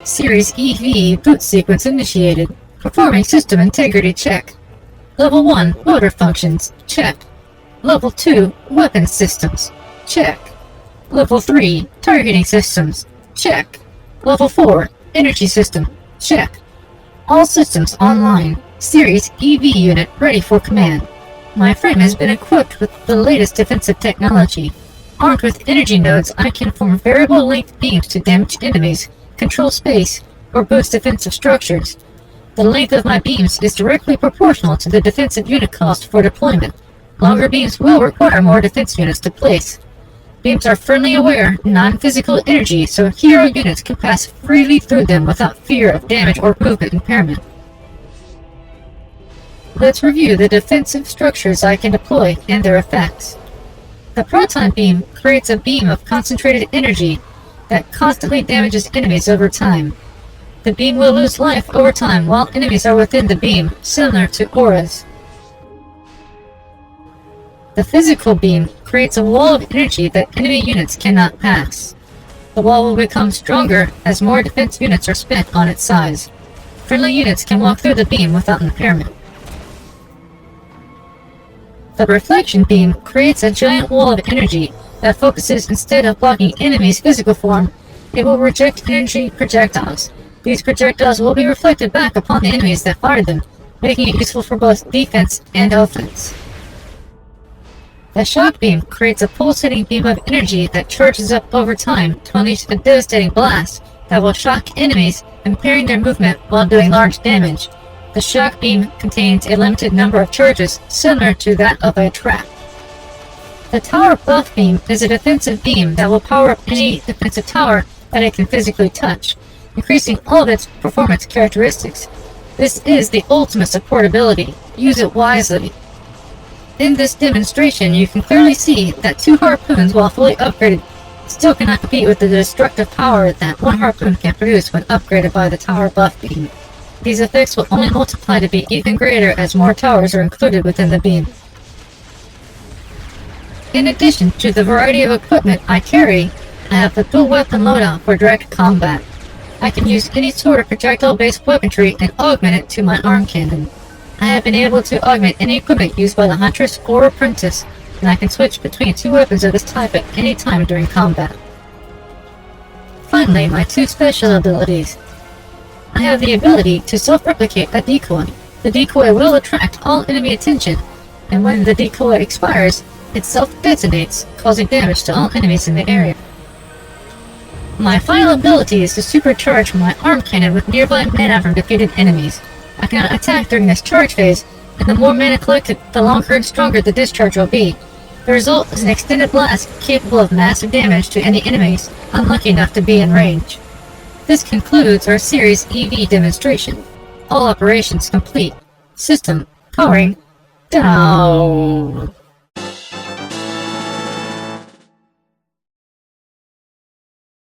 Series EV boot sequence initiated. Performing system integrity check. Level 1 motor functions, check. Level 2 weapon systems, check. Level 3 targeting systems, check. Level 4 energy system, check. All systems online. Series EV unit ready for command. My frame has been equipped with the latest defensive technology. Armed with energy nodes, I can form variable length beams to damage enemies, control space, or boost defensive structures. The length of my beams is directly proportional to the defensive unit cost for deployment. Longer beams will require more defense units to place. Beams are friendly aware, non-physical energy, so hero units can pass freely through them without fear of damage or movement impairment. Let's review the defensive structures I can deploy and their effects. The Proton Beam creates a beam of concentrated energy that constantly damages enemies over time. The beam will lose life over time while enemies are within the beam, similar to auras. The Physical Beam creates a wall of energy that enemy units cannot pass. The wall will become stronger as more defense units are spent on its size. Friendly units can walk through the beam without impairment. The Reflection Beam creates a giant wall of energy that focuses instead of blocking enemies' physical form. It will reject energy projectiles. These projectiles will be reflected back upon the enemies that fired them, making it useful for both defense and offense. The Shock Beam creates a pulsating beam of energy that charges up over time to unleash a devastating blast that will shock enemies, impairing their movement while doing large damage. The Shock Beam contains a limited number of charges, similar to that of a trap. The Tower Buff Beam is a defensive beam that will power up any defensive tower that it can physically touch, increasing all of its performance characteristics. This is the ultimate support ability. Use it wisely. In this demonstration, you can clearly see that 2 harpoons, while fully upgraded, still cannot compete with the destructive power that 1 harpoon can produce when upgraded by the Tower Buff Beam. These effects will only multiply to be even greater as more towers are included within the beam. In addition to the variety of equipment I carry, I have the dual weapon loadout for direct combat. I can use any sort of projectile-based weaponry and augment it to my arm cannon. I have been able to augment any equipment used by the Huntress or Apprentice, and I can switch between 2 weapons of this type at any time during combat. Finally, my 2 special abilities. I have the ability to self-replicate a decoy. The decoy will attract all enemy attention, and when the decoy expires, it self-detonates, causing damage to all enemies in the area. My final ability is to supercharge my arm cannon with nearby mana from defeated enemies. I cannot attack during this charge phase, and the more mana collected, the longer and stronger the discharge will be. The result is an extended blast capable of massive damage to any enemies unlucky enough to be in range. This concludes our Series EV demonstration. All operations complete. System powering down.